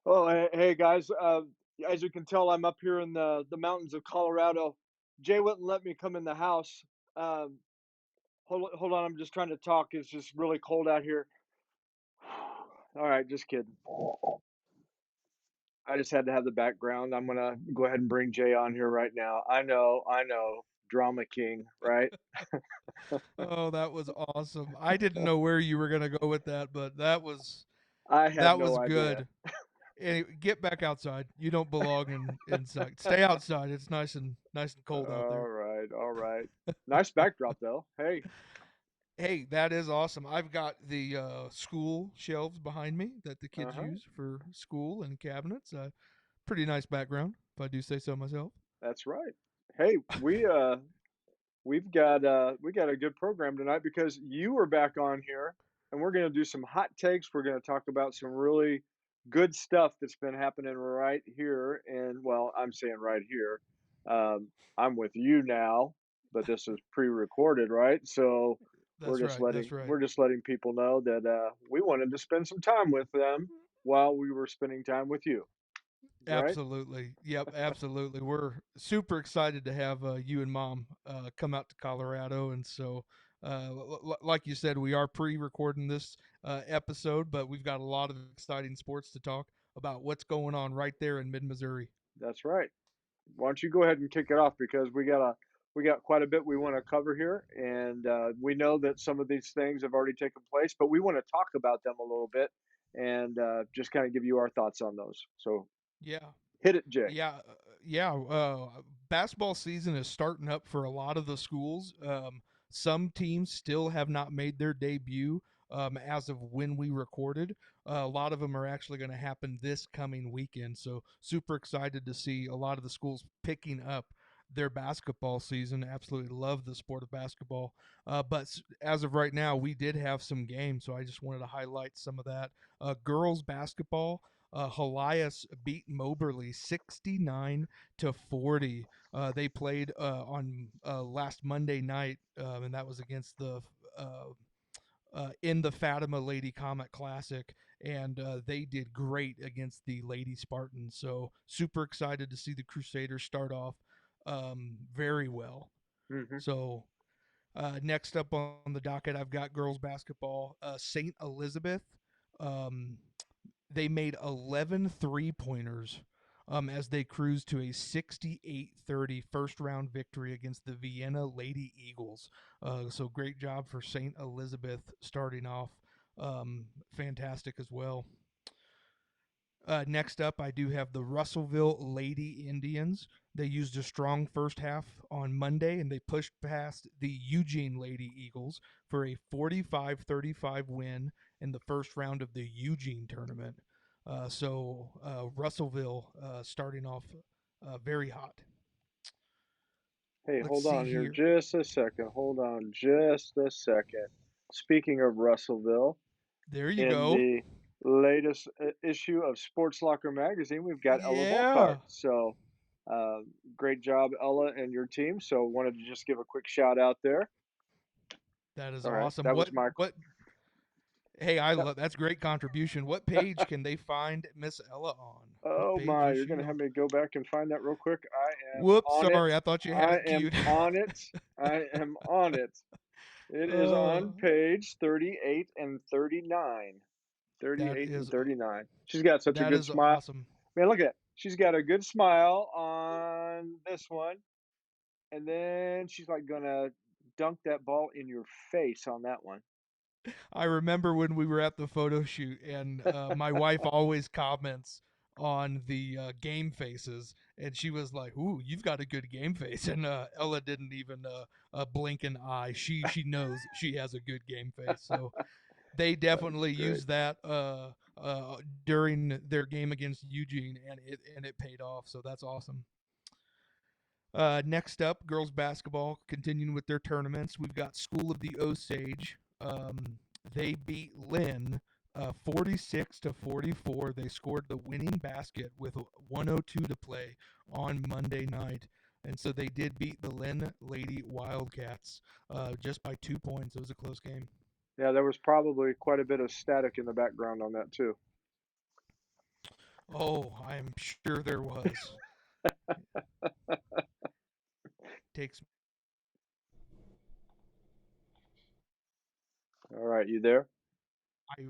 Oh, hey guys. As you can tell, I'm up here in the mountains of Colorado. Jay wouldn't let me come in the house. Um, hold on. I'm just trying to talk. It's just really cold out here. All right, just kidding. I just had to have the background. I'm gonna go ahead and bring Jay on here right now. I know, drama king, right? Oh, that was awesome. I didn't know where you were gonna go with that, but I had that no was idea. good. Anyway, get back outside. You don't belong inside. Stay outside. It's nice and cold out All there. right, all right. Nice backdrop though. Hey, Hey, that is awesome. I've got the school shelves behind me that the kids uh-huh. use for school and cabinets. Pretty nice background, if I do say so myself. That's right. Hey, we got a good program tonight because you are back on here, and we're going to do some hot takes. We're going to talk about some really good stuff that's been happening right here, and well, I'm saying right here. I'm with you now, but this is pre-recorded, right? So That's right. That's right. we're just letting people know that we wanted to spend some time with them while we were spending time with you, right? Absolutely. Yep, absolutely. We're super excited to have you and mom come out to Colorado. And so, like you said, we are pre recording this episode, but we've got a lot of exciting sports to talk about what's going on right there in mid Missouri. That's right. Why don't you go ahead and kick it off because we got quite a bit we want to cover here, and we know that some of these things have already taken place, but we want to talk about them a little bit and just kind of give you our thoughts on those. So Yeah. hit it, Jay. Yeah, yeah. Basketball season is starting up for a lot of the schools. Some teams still have not made their debut as of when we recorded. A lot of them are actually going to happen this coming weekend. So super excited to see a lot of the schools picking up their basketball season. Absolutely love the sport of basketball. But as of right now, we did have some games, so I just wanted to highlight some of that. Girls basketball. Helias beat Moberly 69-40. They played on last Monday night, and that was against the in the Fatima Lady Comet Classic, and they did great against the Lady Spartans. So super excited to see the Crusaders start off very well. Hmm. So next up on the docket, I've got girls basketball. St. Elizabeth. Um, they made 11 3-pointers as they cruised to a 68-30 first round victory against the Vienna Lady Eagles. So great job for St. Elizabeth starting off fantastic as well. Next up, I do have the Russellville Lady Indians. They used a strong first half on Monday and they pushed past the Eugene Lady Eagles for a 45-35 win in the first round of the Eugene tournament. Russellville starting off very hot. Hey, Let's hold see on here here. just a second. Hold on just a second. Speaking of Russellville, There you in go. the latest issue of Sports Locker magazine, we've got Ella Volkart. Yeah, So, uh, great job, Ella, and your team. So, wanted to just give a quick shout out there. that is All right, awesome. that was my. What Hey, I That, love that's great contribution. What page can they find Miss Ella on? What oh page my, is you're she gonna have on? me go back and find that real quick. I am Whoops, on it. sorry. I thought you had I it am queued. on it. I am on it. It is on Oh, page 38 and 39. that 38 and is 39. She's got such a that good is smile. awesome. Man, look at that. She's got a good smile on this one. And then she's like gonna dunk that ball in your face on that one. I remember when we were at the photo shoot, and my wife always comments on the game faces, and she was like, "Ooh, you've got a good game face." And Ella didn't even blink an eye. She knows she has a good game face. So they That's definitely great. used that during their game against Eugene, and it paid off. So that's awesome. Next up, girls basketball continuing with their tournaments. We've got School of the Osage. They beat Lynn 46-44. They scored the winning basket with 102 to play on Monday night. And so they did beat the Lynn Lady Wildcats just by 2 points. It was a close game. Yeah, there was probably quite a bit of static in the background on that too. Oh, I'm sure there was. Takes All right, you there? I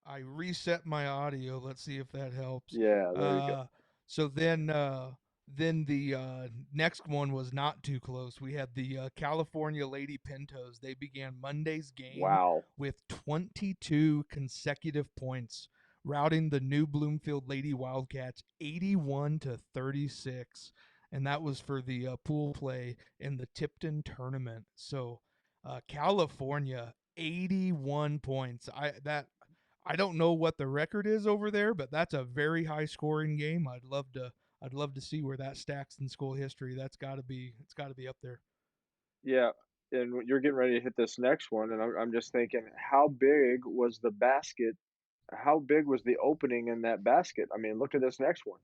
I reset my audio. Let's see if that helps. Yeah, there you go. Uh, so then the next one was not too close. We had the California Lady Pintos. They began Monday's game Wow. with 22 consecutive points, routing the New Bloomfield Lady Wildcats 81-36, and that was for the pool play in the Tipton tournament. So California 81 points. I don't know what the record is over there, but that's a very high scoring game. I'd love to see where that stacks in school history. It's got to be up there. Yeah, and you're getting ready to hit this next one, and I'm just thinking, how big was the basket? How big was the opening in that basket? I mean, look at this next one.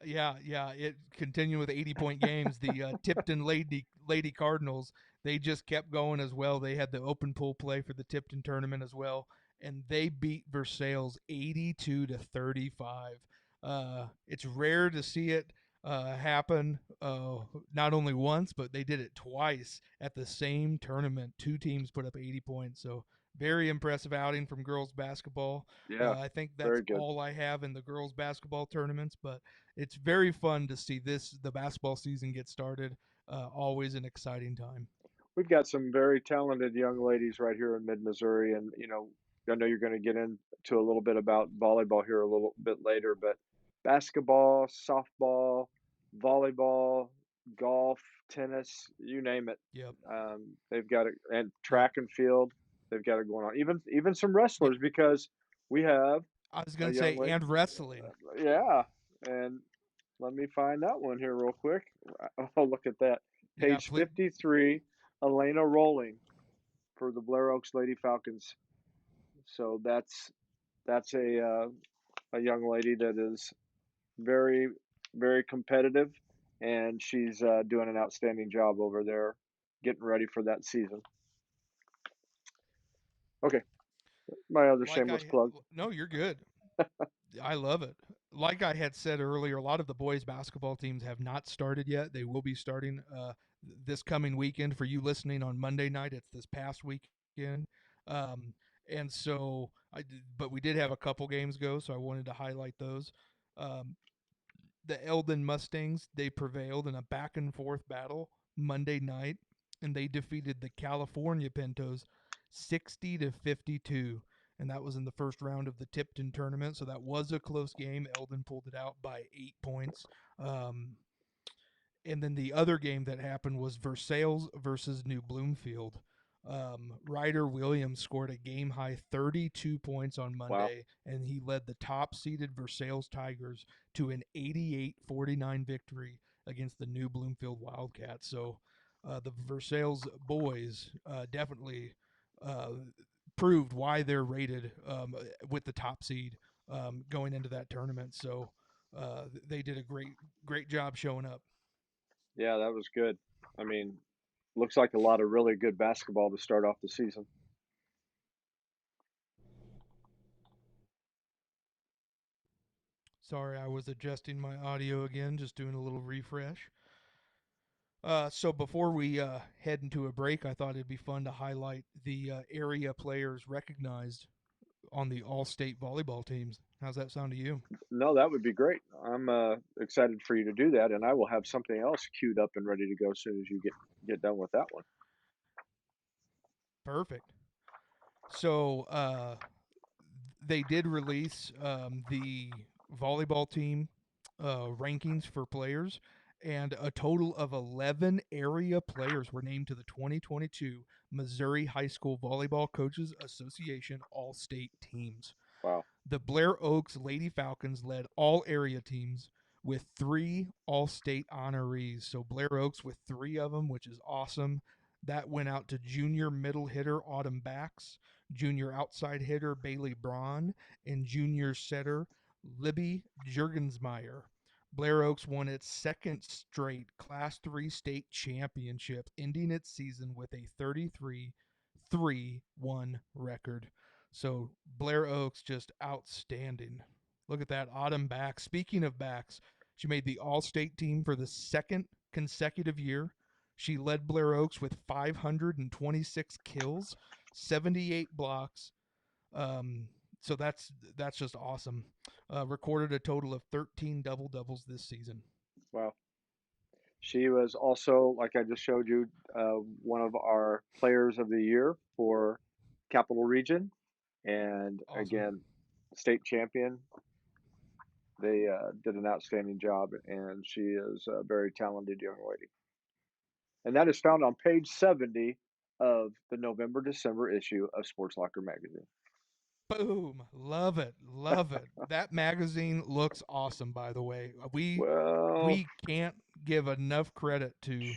Yeah. It continued with 80-point games. The Tipton Lady Cardinals, they just kept going as well. They had the open pool play for the Tipton tournament as well, and they beat Versailles 82-35. It's rare to see it happen not only once, but they did it twice at the same tournament. Two teams put up 80 points. So very impressive outing from girls basketball. Yeah, I think that's very good. all I have in the girls basketball tournaments, but it's very fun to see the basketball season get started. Always an exciting time. We've got some very talented young ladies right here in mid-Missouri, and I know you're going to get into a little bit about volleyball here a little bit later, but basketball, softball, volleyball, golf, tennis, you name it. Yep. They've got it, and Yep. track and field, they've got it going on. Even some Yeah. wrestlers because we have I was a gonna young say lady. and wrestling. Yeah, and let me find that one here real quick. Oh, look at that. Yeah. Page 53, Elena Rowling for the Blair Oaks Lady Falcons. So that's a young lady that is very very competitive, and she's doing an outstanding job over there, getting ready for that season. Okay, my other Like shameless plug. no, you're good. I love it. Like I had said earlier, a lot of the boys basketball teams have not started yet. They will be starting this coming weekend. For you listening on Monday night, it's this past weekend. Um, and so but we did have a couple games go, so I wanted to highlight those. Um, the Eldon Mustangs, they prevailed in a back and forth battle Monday night, and they defeated the California Pintos 60-52, and that was in the first round of the Tipton tournament. So that was a close game. Eldon pulled it out by 8 points. Um, and then the other game that happened was Versailles versus New Bloomfield. Ryder Williams scored a game high 32 points on Wow. Monday, and he led the top seeded Versailles Tigers to an 88-49 victory against the New Bloomfield Wildcats. So the Versailles boys definitely uh, proved why they're rated with the top seed going into that tournament. So they did a great job showing up. Yeah, that was good. I mean, looks like a lot of really good basketball to start off the season. Sorry, I was adjusting my audio again, just doing a little refresh. So before we head into a break, I thought it'd be fun to highlight the area players recognized on the all-state volleyball teams. How's that sound to you? No, that would be great. I'm excited for you to do that, and I will have something else queued up and ready to go as soon as you get done with that one. Perfect. So they did release the volleyball team rankings for players, and a total of 11 area players were named to the 2022 Missouri High School Volleyball Coaches Association All State Teams. Wow. The Blair Oaks Lady Falcons led all area teams with three All State honorees. So Blair Oaks with three of them, which is awesome. That went out to junior middle hitter Autumn Bax, junior outside hitter Bailey Braun, and junior setter Libby Jurgensmeyer. Blair Oaks won its second straight Class 3 state championship, ending its season with a 33-3-1 record. So Blair Oaks just outstanding. Look at that. Autumn back. Speaking of backs, she made the All State team for the second consecutive year. She led Blair Oaks with 526 kills, 78 blocks. Um, so that's just awesome. Recorded a total of 13 double doubles this season. Well, she was also, like I just showed you, one of our players of the year for Capital Region, and Awesome. again, state champion. They did an outstanding job, and she is a very talented young lady. And that is found on page 70 of the November December issue of Sports Locker magazine. Boom. Love it. Love it. That magazine looks awesome, by the way. Well, We can't give enough credit to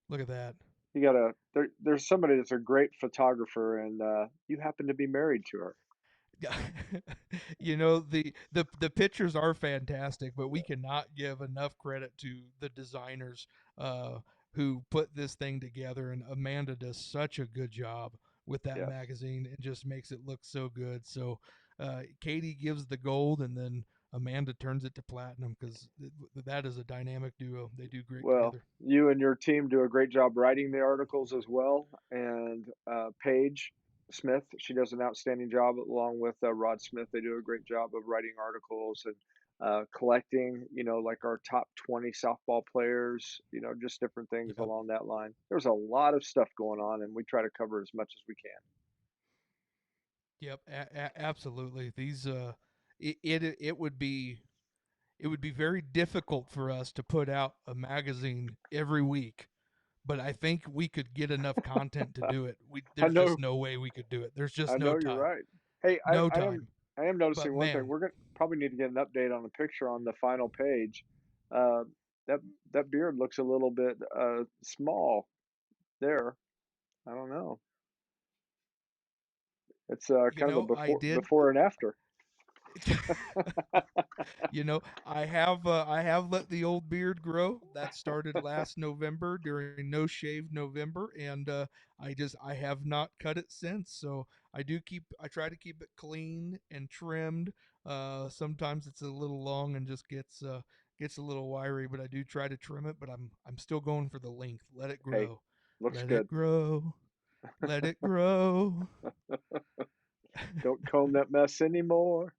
look at that. you gotta there's somebody that's a great photographer, and you happen to be married to her. You know, the pictures are fantastic, but we cannot give enough credit to the designers uh, who put this thing together. And Amanda does such a good job with that Yes. magazine. It just makes it look so good. So Katie gives the gold, and then Amanda turns it to platinum because that is a dynamic duo. They do great Well, together. you and your team do a great job writing the articles as well. And Paige Smith, she does an outstanding job along with Rod Smith. They do a great job of writing articles and collecting, like our top 20 softball players, just different things Yep. along that line. There's a lot of stuff going on, and we try to cover as much as we can. Yep. Absolutely. These it would be very difficult for us to put out a magazine every week, but I think we could get enough content to do it. I There's know just no way we could do it. There's I just no know you're time. right. Hey, No I am time. I am But noticing one thing. man, We're gonna probably need to get an update on the picture on the final page. Uh, that that beard looks a little bit small there. I don't know. It's kind of a I did before and after. I have let the old beard grow. That started last November during No Shave November, and I have not cut it since. So I try to keep it clean and trimmed. Sometimes it's a little long and just gets a little wiry, but I do try to trim it. But I'm still going for the length. Let it Hey, grow. looks Let good. it grow. Let it grow. Don't comb that mess anymore.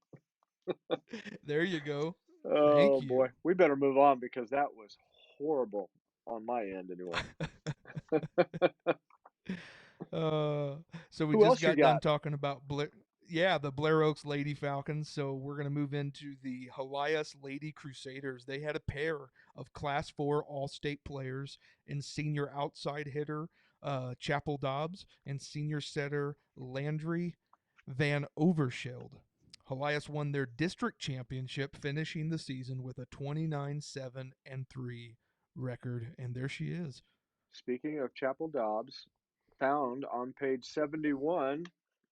There you go. Oh Thank boy, you. we better move on because that was horrible on my end anyway. Uh, so we Who just else you got done got? talking about the Blair Oaks Lady Falcons. So we're gonna move into the Helias Lady Crusaders. They had a pair of Class 4 All-State players in senior outside hitter Chapel Dobbs and senior setter Landry Van Overshield. Helias won their district championship, finishing the season with a 29-7-3 record, and there she is. Speaking of Chapel Dobbs, found on page 71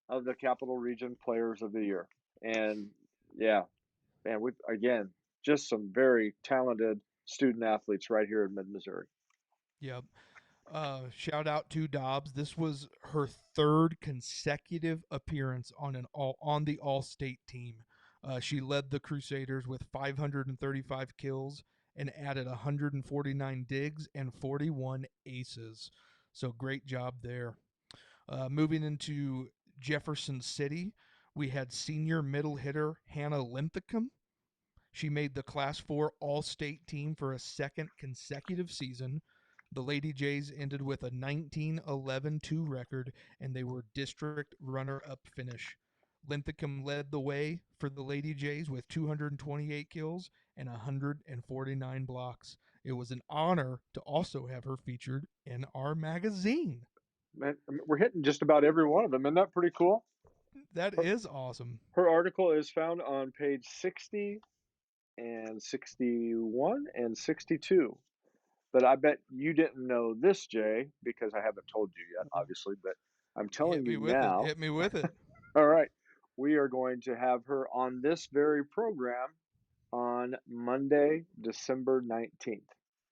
of the Capital Region Players of the Year. And yeah, man, we again just some very talented student athletes right here in Mid Missouri. Yep. Shout out to Dobbs. This was her third consecutive appearance on the All State team. She led the Crusaders with 535 kills and added 149 digs and 41 aces. So great job there. Moving into Jefferson City, we had senior middle hitter Hannah Linthicum. She made the Class 4 All State team for a second consecutive season. The Lady Jays ended with a 19-11-2 record, and they were district runner up finish. Linthicum led the way for the Lady Jays with 228 kills and 149 blocks. It was an honor to also have her featured in our magazine. Man, we're hitting just about every one of them. Isn't that pretty cool? That Her, is awesome. her article is found on page 60 and 61 and 62. But I bet you didn't know this, Jay, because I haven't told you yet, obviously, but I'm telling Hit you me with it. now. Hit me with it. All right. We are going to have her on this very program on Monday, December 19th.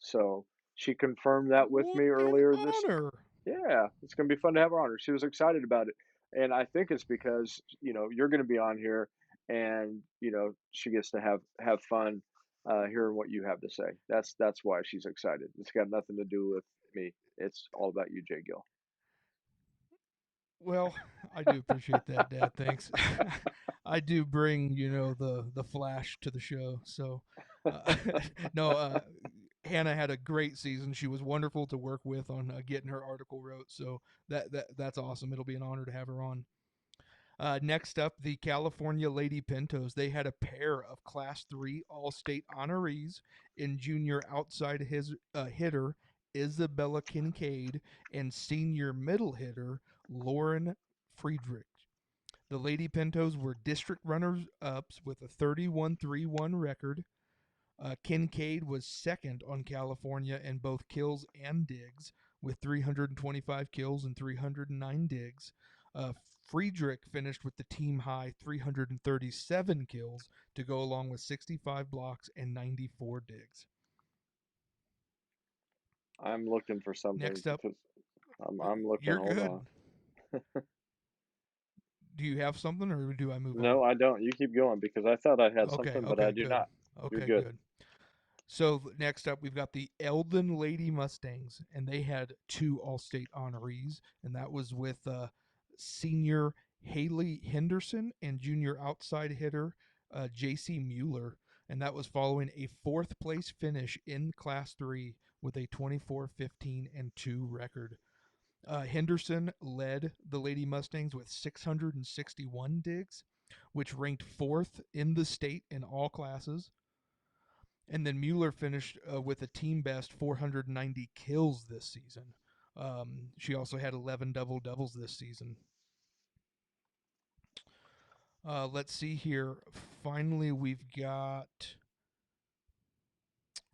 So she confirmed that with What me an earlier this. honor. Yeah, it's going to be fun to have her on her. She was excited about it. And I think it's because, you're going to be on here and she gets to have fun hearing what you have to say. That's why she's excited. It's got nothing to do with me. It's all about you, Jay Gill. Well, I do appreciate that, Dad. Thanks. I do bring, the flash to the show. So, uh, no, Hannah had a great season. She was wonderful to work with on getting her article wrote. So that's awesome. It'll be an honor to have her on. Next up, the California Lady Pintos. They had a pair of Class 3 All State honorees in junior outside hitter Isabella Kincaid and senior middle hitter Lauren Friedrich. The Lady Pintos were district runners ups with a 31-3-1 record. Kincaid was second on California in both kills and digs with 325 kills and 309 digs. Friedrich finished with the team high 337 kills to go along with 65 blocks and 94 digs. I'm looking for something Next up, because I'm looking. you're Hold good. on. Do you have something or do I move on? No, I don't. You keep going because I thought I had Okay, something, but I okay, do good. not. You're Okay, good. good. So next up, we've got the Eldon Lady Mustangs, and they had two All-State honorees, and that was with senior Haley Henderson and junior outside hitter J.C. Mueller, and that was following a fourth place finish in Class 3 with a 24-15-2 record. Henderson led the Lady Mustangs with 661 digs, which ranked fourth in the state in all classes. And then Mueller finished with a team best 490 kills this season. She also had 11 double doubles this season. Let's see here. Finally, we've got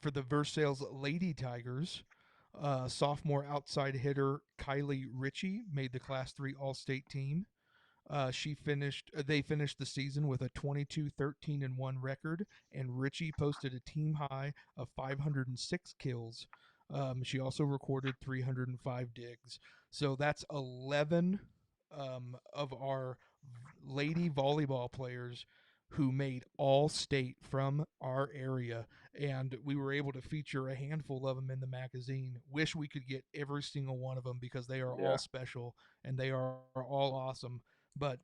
for the Versailles Lady Tigers, sophomore outside hitter Kylie Ritchie made the Class 3 All State team. They finished the season with a 22-13-1 record, and Ritchie posted a team high of 506 kills. She also recorded 305 digs. So that's 11 of our lady volleyball players who made all state from our area, and we were able to feature a handful of them in the magazine. Wish we could get every single one of them because they are all Yeah, special and they are all awesome. But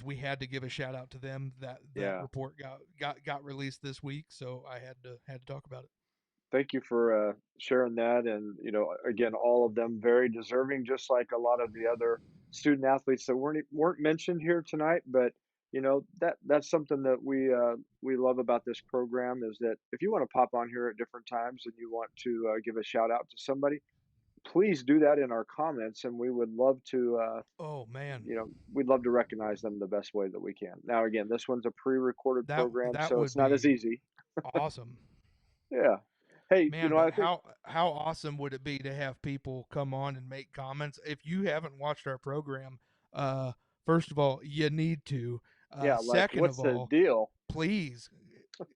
we had to give a shout out to them. That yeah. report got released this week, so I had to talk about it. Thank you for sharing that. And again, all of them very deserving, just like a lot of the other student athletes that weren't mentioned here tonight. But that's something that we love about this program is that if you want to pop on here at different times and you want to give a shout out to somebody, please do that in our comments, and we would love to. Oh man, We'd love to recognize them the best way that we can. Now, again, this one's a pre-recorded program, that so would it's not as be easy. awesome. Yeah. Hey, Man, I but think how awesome would it be to have people come on and make comments? If you haven't watched our program, uh, first of all, you need to. yeah, like, Second what's of the all, deal? please,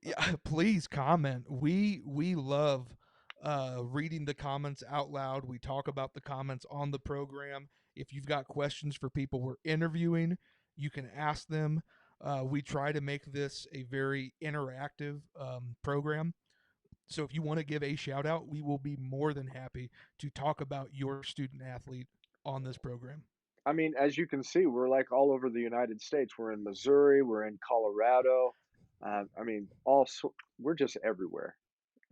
yeah, please comment. We love reading the comments out loud. We talk about the comments on the program. If you've got questions for people we're interviewing, you can ask them. We try to make this a very interactive program. So if you want to give a shout out, we will be more than happy to talk about your student athlete on this program. I mean, as you can see, we're like all over the United States. We're in Missouri, we're in Colorado. I mean, we're just everywhere.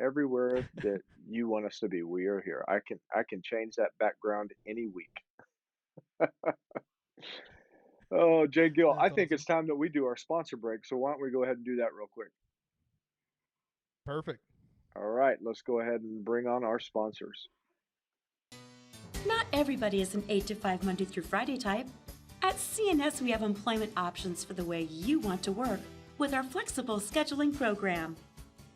Everywhere that you want us to be, we are here. I can change that background any week. Oh, Jay Gill, I That's think it's awesome. time that we do our sponsor break. So why don't we go ahead and do that real quick? Perfect. All right, let's go ahead and bring on our sponsors. Not everybody is an 8 to 5 Monday through Friday type. At CNS, we have employment options for the way you want to work with our flexible scheduling program.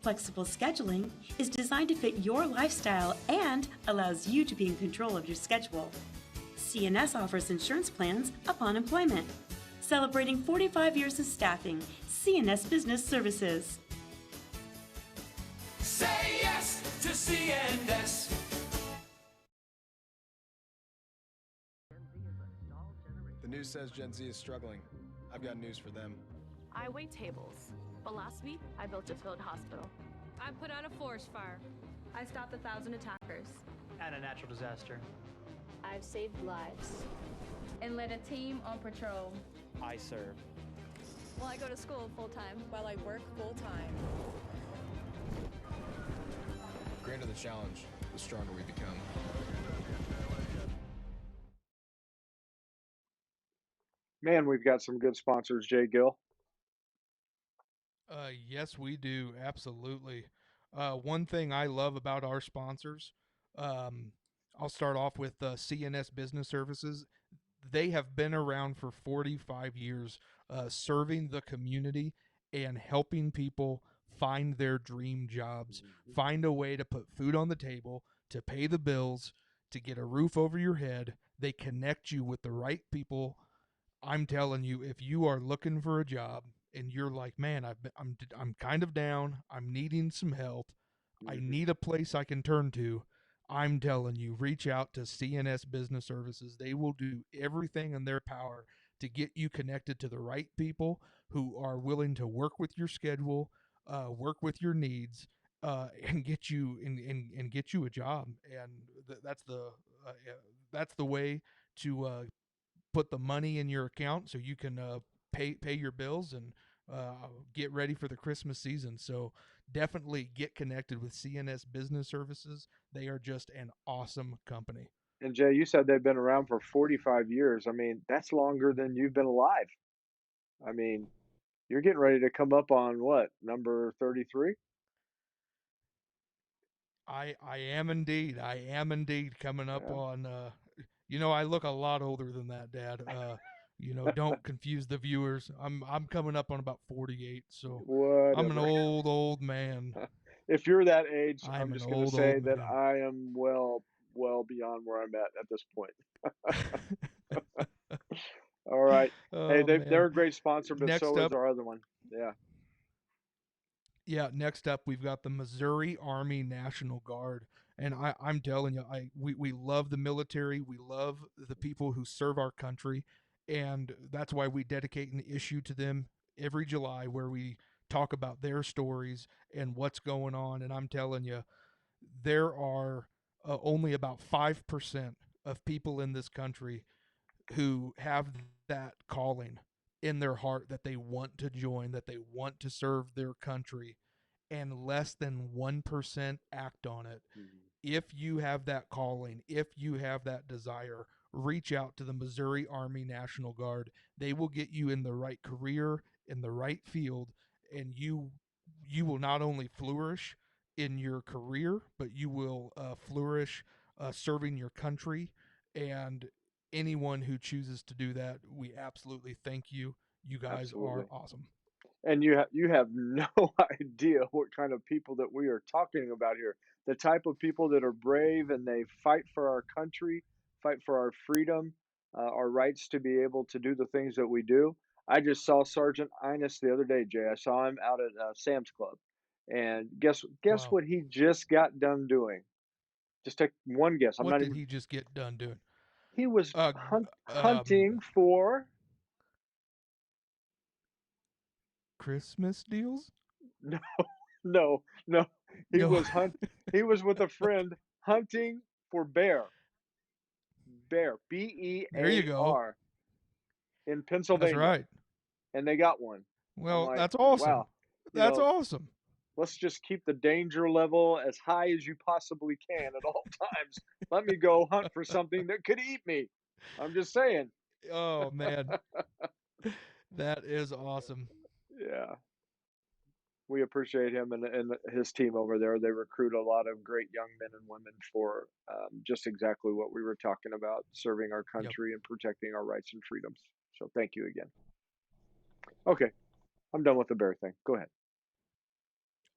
Flexible scheduling is designed to fit your lifestyle and allows you to be in control of your schedule. CNS offers insurance plans upon employment. Celebrating 45 years of staffing, CNS Business Services. Say yes to CNS. The news says Gen Z is struggling. I've got news for them. I wait tables, but last week I built a field hospital. I put out a forest fire. I stopped 1,000 attackers. At a natural disaster. I've saved lives. And led a team on patrol. I serve. Well, I go to school full time. While I work full time. The greater the challenge, the stronger we become. Man, we've got some good sponsors, Jay Gill. Yes, we do. Absolutely. One thing I love about our sponsors, I'll start off with CNS Business Services. They have been around for 45 years, serving the community and helping people find their dream jobs, find a way to put food on the table, to pay the bills, to get a roof over your head. They connect you with the right people. I'm telling you, if you are looking for a job and you're like, man, I'm kind of down, I'm needing some help, I need a place I can turn to, I'm telling you, reach out to CNS Business Services. They will do everything in their power to get you connected to the right people who are willing to work with your schedule, work with your needs, and get you and get you a job. And that's the way to put the money in your account so you can pay your bills and get ready for the Christmas season. So definitely get connected with CNS Business Services. They are just an awesome company. And Jay, you said they've been around for 45 years. I mean, that's longer than you've been alive. I mean, you're getting ready to come up on what, number 33? I am indeed. I am indeed coming up Yeah. on I look a lot older than that, Dad. Don't confuse the viewers. I'm coming up on about 48, so I'm an Whatever. old man. If you're that age, I'm I'm an just going to old say that man. I am well beyond where I'm at this point. All right. Hey, Oh they're man. a great sponsor, but Next so is up, our other one. Yeah. next up we've got the Missouri Army National Guard. And I'm telling you, we love the military. We love the people who serve our country. And that's why we dedicate an issue to them every July where we talk about their stories and what's going on. And I'm telling you, there are only about 5% of people in this country who have that calling in their heart that they want to join, that they want to serve their country, and less than 1% act on it. If you have that calling, if you have that desire, reach out to the Missouri Army National Guard. They will get you in the right career, in the right field, and you will not only flourish in your career, but you will flourish serving your country. And anyone who chooses to do that, we absolutely thank you. You guys Absolutely. are awesome. And you have no idea what kind of people that we are talking about here. The type of people that are brave and they fight for our country, fight for our freedom, our rights to be able to do the things that we do. I just saw Sergeant Innes the other day, Jay. I saw him out at Sam's Club, and guess Wow. what he just got done doing? Just take one guess. I'm What not did even. he just get done doing? He was Uh, hunting for. Christmas deals? No, no, no. He No. was He was with a friend hunting for bear. Bear. There you go. Bear in That's Pennsylvania, right. and they got one. I'm Well, like, that's awesome. wow. You That's know, awesome. let's just keep the danger level as high as you possibly can at all times. Let me go hunt for something that could eat me. I'm just saying. Oh man, that is awesome. Yeah. We appreciate him and his team over there. They recruit a lot of great young men and women for just exactly what we were talking about, serving our Yep. country and protecting our rights and freedoms. So thank you again. Okay, I'm done with the bear thing. Go ahead.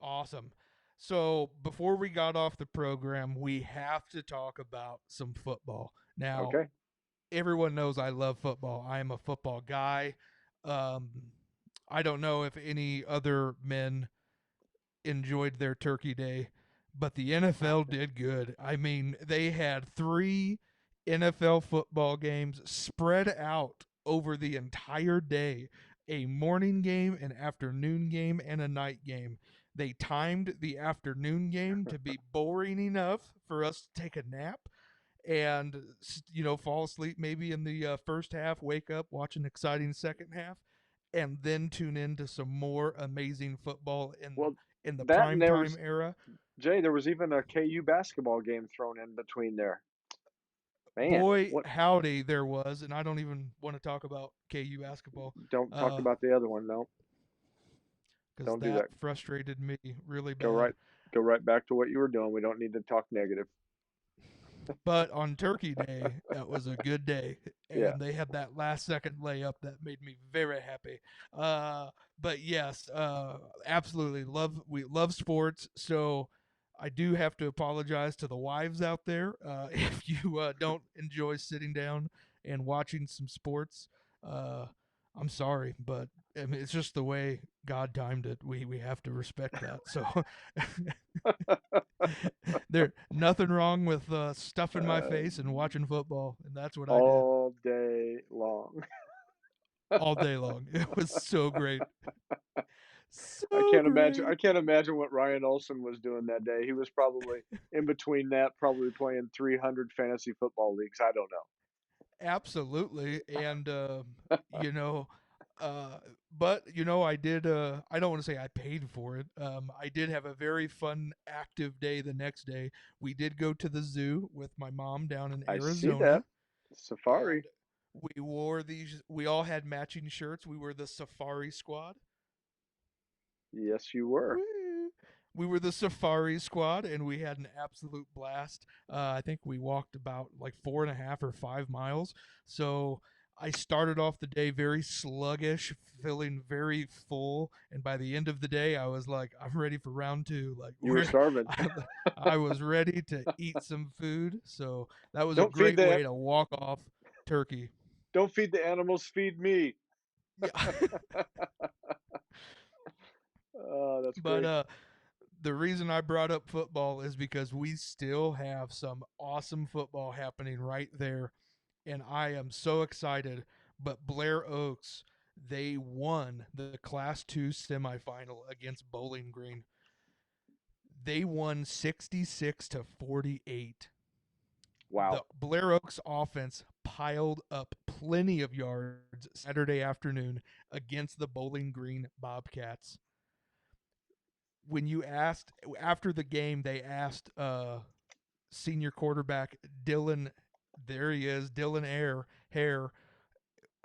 Awesome. So before we got off the program, we have to talk about some football. Now, Okay. everyone knows I love football. I am a football guy. Um, I don't know if any other men enjoyed their turkey day, but the NFL did good. I mean, they had 3 NFL football games spread out over the entire day, a morning game, an afternoon game, and a night game. They timed the afternoon game to be boring enough for us to take a nap and fall asleep maybe in the first half, wake up, watch an exciting second half, and then tune into some more amazing football Well, in the that and prime there time was era. Jay. There was even a KU basketball game thrown in between there. Man, Boy, what? howdy, there was, and I don't even want to talk about KU basketball Don't talk because about the other one. No, don't do that that. frustrated me really Go bad. right, go right back to what you were doing. We don't need to talk negative. But on Turkey Day, that was a good day, Yeah. and they had that last second layup that made me very happy. Uh, but yes, absolutely we love sports. So I do have to apologize to the wives out there if you don't enjoy sitting down and watching some sports. Uh, I'm sorry, but I mean, it's just the way God timed it. We have to respect that. So there nothing wrong with stuffing my Uh, face and watching football, and that's what I did all day long. all day long. It was so great, I so can't imagine. great. I can't imagine what Ryan Olson was doing that day. He was probably in between that, probably playing 300 fantasy football leagues. I don't know. Absolutely, and you know, uh, but I did. I don't want to say I paid for it. I did have a very fun, active day the next day. We did go to the zoo with my mom down in I see that. Arizona, Safari. and we wore these. We all had matching shirts. We were the Safari Squad. Yes, you were. Woo. We were the Safari Squad, and we had an absolute blast. I think we walked about like 4.5 or 5 miles. So I started off the day very sluggish, feeling very full, and by the end of the day, I was like, I'm ready for round two. Like You were starving. I was ready to eat some food. So that was a Don't feed great the way to walk off Turkey. don't feed the animals, feed me. Yeah, Oh, that's but great. the reason I brought up football is because we still have some awesome football happening right there, and I am so excited. But Blair Oaks, they won the Class 2 semifinal against Bowling Green. They won 66 to 48. The Wow. Blair Oaks offense piled up plenty of yards Saturday afternoon against the Bowling Green Bobcats. When you asked after the game, they asked senior quarterback Dylan, there he is, Dylan Hare,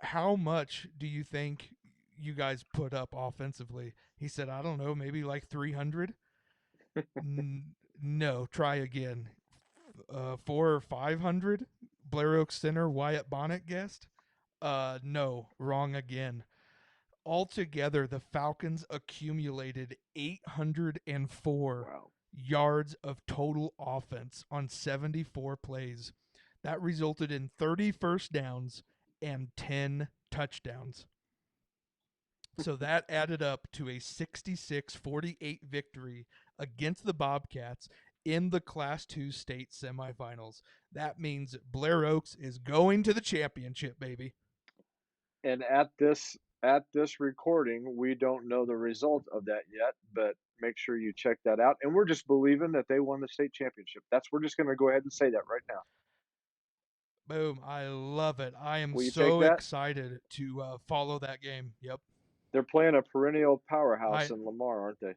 how much do you think you guys put up offensively? He said, I don't know, maybe like 300. No, try again. 4 or 500. Blair Oak Center Wyatt Bonnet guessed. No, wrong again. Altogether, the Falcons accumulated 804 Wow. yards of total offense on 74 plays. That resulted in 30 first downs and 10 touchdowns. So that added up to a 66-48 victory against the Bobcats in the Class 2 state semifinals. That means Blair Oaks is going to the championship, baby. And at this recording, we don't know the result of that yet, but make sure you check that out. And we're just believing that they won the state championship. We're just going to go ahead and say that right now. Boom. I love it. I am Will you take so that? excited to follow that game. Yep. They're playing a perennial powerhouse I in Lamar, aren't they?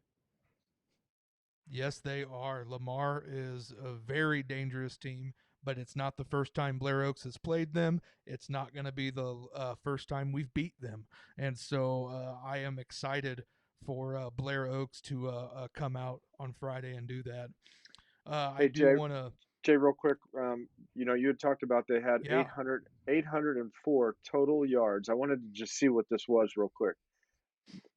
Yes, they are. Lamar is a very dangerous team, but it's not the first time Blair Oaks has played them. It's not going to be the first time we've beat them. And so I am excited for Blair Oaks to come out on Friday and do that. I Hey, do want to, Jay, real quick, you had talked about they had yeah. 804 total yards. I wanted to just see what this was real quick.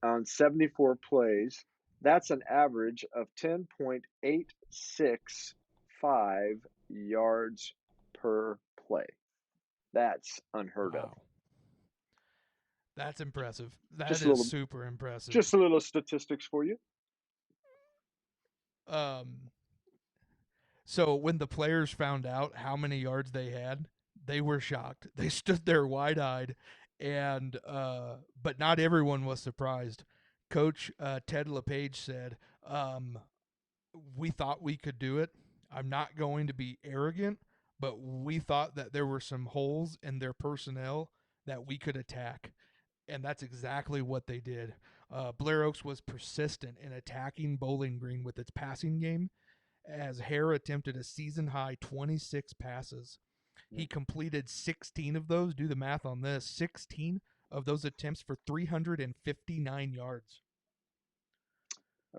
On 74 plays, that's an average of 10.865 yards per play. That's unheard of. Wow. That's impressive. That Just a is little, super impressive. just a little statistics for you. Um, So when the players found out how many yards they had, they were shocked. They stood there wide-eyed, and but not everyone was surprised. Coach Ted LePage said, "We thought we could do it. I'm not going to be arrogant, but we thought that there were some holes in their personnel that we could attack." And that's exactly what they did. Blair Oaks was persistent in attacking Bowling Green with its passing game, as Hare attempted a season high 26 passes. He completed 16 of those. Do the math on this: 16 of those attempts for 359 yards.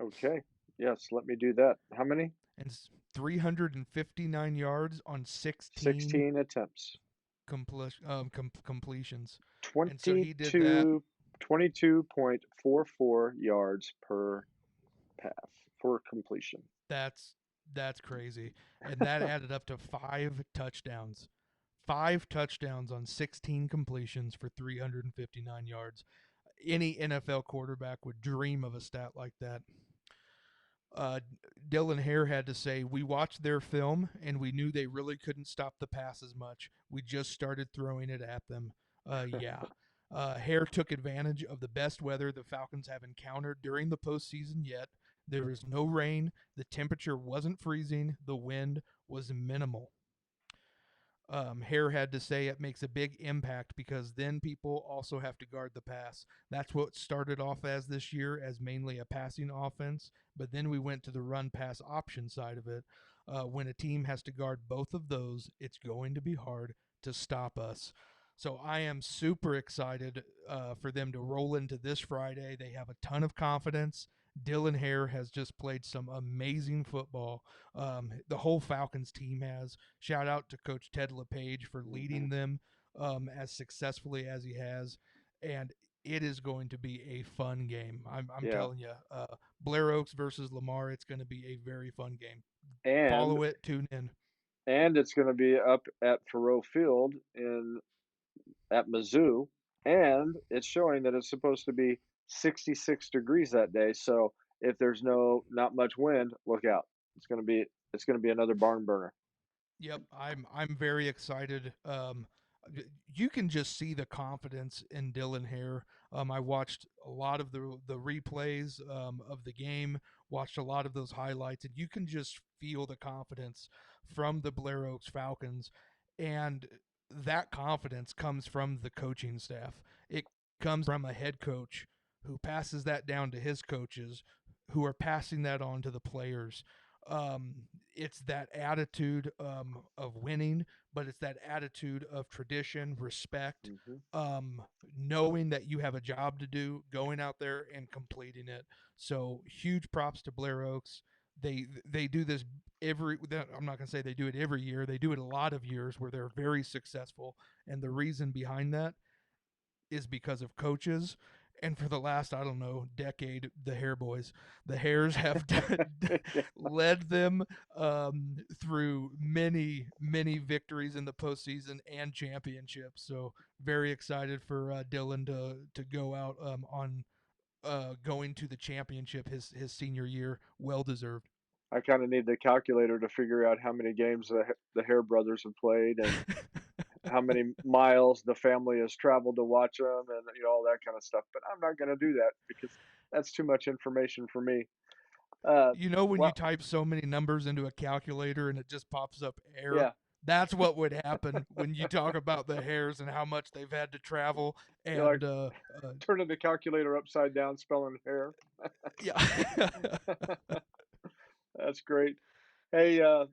Okay. Yes, let me do that. How many? And 359 yards on 16 16 attempts. completions. And so he did that. 22.44 yards per pass for completion. That's crazy. And that added up to 5 touchdowns. 5 touchdowns on 16 completions for 359 yards. Any NFL quarterback would dream of a stat like that. Dylan Hare had to say, "We watched their film and we knew they really couldn't stop the pass as much. We just started throwing it at them." Yeah. Hare took advantage of the best weather the Falcons have encountered during the postseason yet. There was no rain. The temperature wasn't freezing. The wind was minimal. Hare had to say it makes a big impact because then people also have to guard the pass. That's what started off as this year as mainly a passing offense, but then we went to the run pass option side of it. When a team has to guard both of those, it's going to be hard to stop us. So I am super excited for them to roll into this Friday. They have a ton of confidence. Dylan Hare has just played some amazing football. The whole Falcons team has. Shout out to Coach Ted LePage for leading them as successfully as he has. And it is going to be a fun game. I'm Yeah. telling you. Blair Oaks versus Lamar, it's going to be a very fun game. And Follow it, tune in. and it's going to be up at Faroe Field at Mizzou, and it's showing that it's supposed to be 66 degrees that day. So if there's not much wind, look out. It's going to be another barn burner. Yep, I'm very excited. You can just see the confidence in Dylan Hare. I watched a lot of the replays of the game, watched a lot of those highlights, and you can just feel the confidence from the Blair Oaks Falcons, and that confidence comes from the coaching staff. It comes from a head coach who passes that down to his coaches, who are passing that on to the players. It's that attitude of winning, but it's that attitude of tradition, respect, knowing that you have a job to do, going out there and completing it. So huge props to Blair Oaks. They do this I'm not going to say they do it every year. They do it a lot of years where they're very successful. And the reason behind that is because of coaches. And for the last, I don't know, decade, the the Hares have led them through many, many victories in the postseason and championships. So very excited for Dylan to go out on going to the championship his senior year. Well deserved. I kind of need the calculator to figure out how many games the Hare brothers have played and how many miles the family has traveled to watch them and all that kind of stuff. But I'm not going to do that because that's too much information for me. When you Well, type so many numbers into a calculator and it just pops up air? yeah, That's what would happen when you talk about the Hares and how much they've had to travel. you're like And turning the calculator upside down, spelling hair. yeah. That's great. Hey, I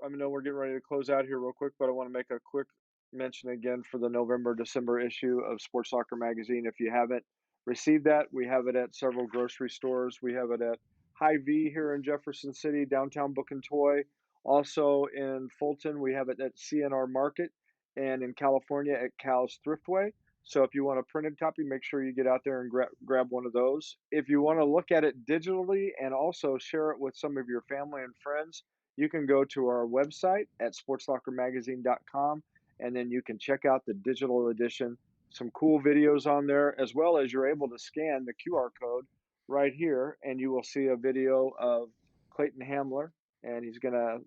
know we're getting ready to close out here real quick, but I want to make a quick mention again for the November, December issue of Sports Soccer Magazine. If you haven't received that, we have it at several grocery stores. We have it at Hy-Vee here in Jefferson City, downtown Book and Toy. Also in Fulton, we have it at CNR Market, and in California at Cal's Thriftway. So if you want a printed copy, make sure you get out there and grab one of those. If you want to look at it digitally and also share it with some of your family and friends, you can go to our website at sportssoccermagazine.com, and then you can check out the digital edition. Some cool videos on there, as well as you're able to scan the QR code right here, and you will see a video of Clayton Hamler, and he's gonna,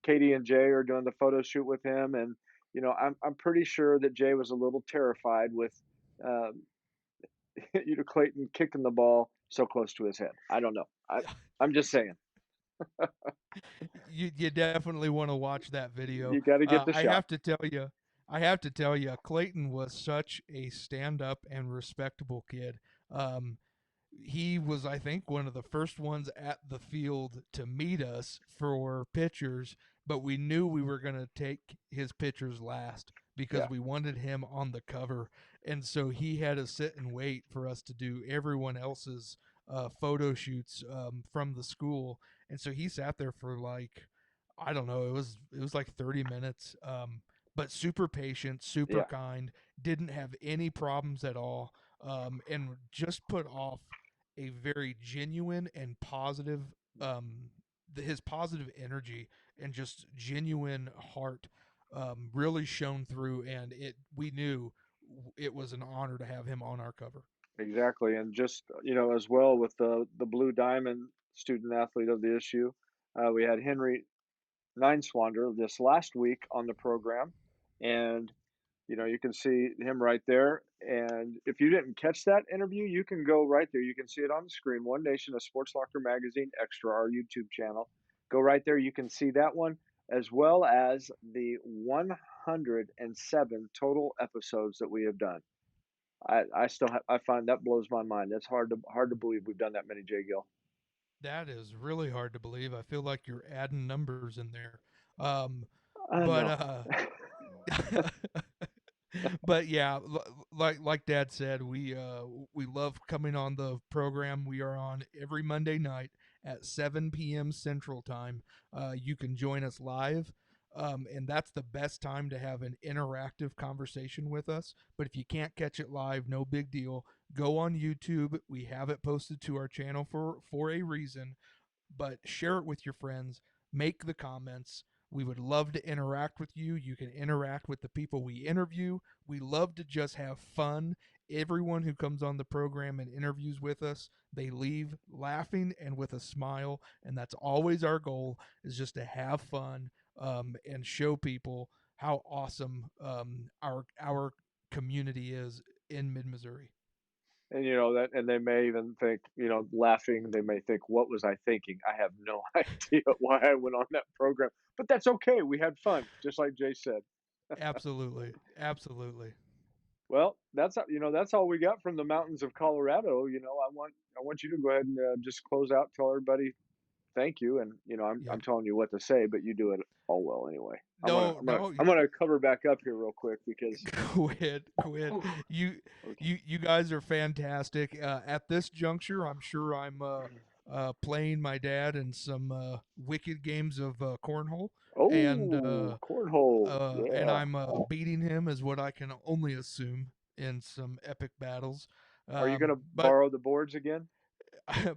Katie and Jay are doing the photo shoot with him, and I'm pretty sure that Jay was a little terrified with, um, Clayton kicking the ball so close to his head. I don't know. I'm just saying. You definitely want to watch that video. You got to get the I shot. have to tell you, Clayton was such a stand-up and respectable kid. Um, he was, I think, one of the first ones at the field to meet us for pictures, but we knew we were going to take his pictures last because Yeah, we wanted him on the cover. And so he had to sit and wait for us to do everyone else's photo shoots from the school. And so he sat there for like, I don't know, it was like 30 minutes. But super patient, super yeah, kind, didn't have any problems at all, and just put off a very genuine and positive, his positive energy and just genuine heart really shone through, and we knew it was an honor to have him on our cover. exactly. And just, as well with the Blue Diamond student athlete of the issue, we had Henry Nineswander this last week on the program, and you can see him right there. And if you didn't catch that interview, you can go right there. You can see it on the screen. One Nation, a Sports Locker Magazine Extra, our YouTube channel. Go right there. You can see that one, as well as the 107 total episodes that we have done. I still have, I find that blows my mind. That's hard to believe we've done that many, Jay Gill. That is really hard to believe. I feel like you're adding numbers in there. Um, I but know. but yeah, like Dad said, we love coming on the program. We are on every Monday night at 7 p.m. Central Time. You can join us live. And that's the best time to have an interactive conversation with us. But if you can't catch it live, no big deal. Go on YouTube. We have it posted to our channel for a reason, but share it with your friends, make the comments. We would love to interact with you. You can interact with the people we interview. We love to just have fun. Everyone who comes on the program and interviews with us, they leave laughing and with a smile, and that's always our goal, is just to have fun, and show people how awesome our community is in Mid Missouri. And and they may even think, laughing, they may think, what was I thinking? I have no idea why I went on that program. But that's okay. We had fun, just like Jay said. Absolutely, absolutely. Well, that's all we got from the mountains of Colorado. I want you to go ahead and just close out, tell everybody thank you, and I'm Yep. telling you what to say, but you do it all well anyway. I'm gonna No, I'm gonna no, I'm gonna cover back up here real quick because quit, quit. You, okay. you guys are fantastic. At this juncture, I'm sure I'm playing my dad in some wicked games of cornhole, and Oh, cornhole, yeah. I'm beating him, is what I can only assume, in some epic battles. Are you gonna But borrow the boards again?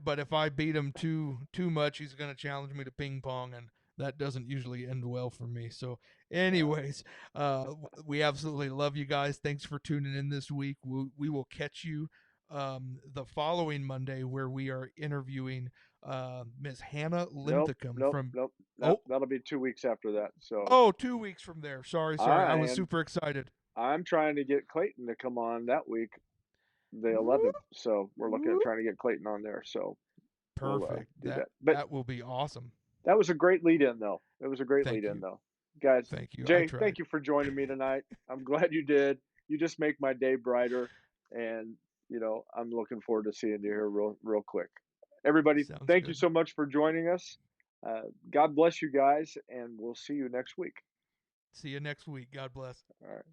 but if I beat him too much, he's going to challenge me to ping pong, and that doesn't usually end well for me. So, Yeah. anyways, we absolutely love you guys. Thanks for tuning in this week. We will catch you the following Monday, where we are interviewing Miss Hannah Nope, Linthicum nope, from. nope. Oh, That'll be 2 weeks after that. So 2 weeks from there. Sorry. I was I am super excited. I'm trying to get Clayton to come on that week, the Whoop, 11th. So we're looking at whoop. trying to get Clayton on there. So we'll Perfect. do That that. But that will be awesome. that was a great lead in, though. It was a great lead Thank in, you. though. Guys, Thank you. I Jay, tried. thank you for joining me tonight. I'm glad you did. You just make my day brighter. And, I'm looking forward to seeing you here real quick. Everybody, Sounds thank you good. so much for joining us. God bless you guys, and we'll see you next week. See you next week. God bless. All right.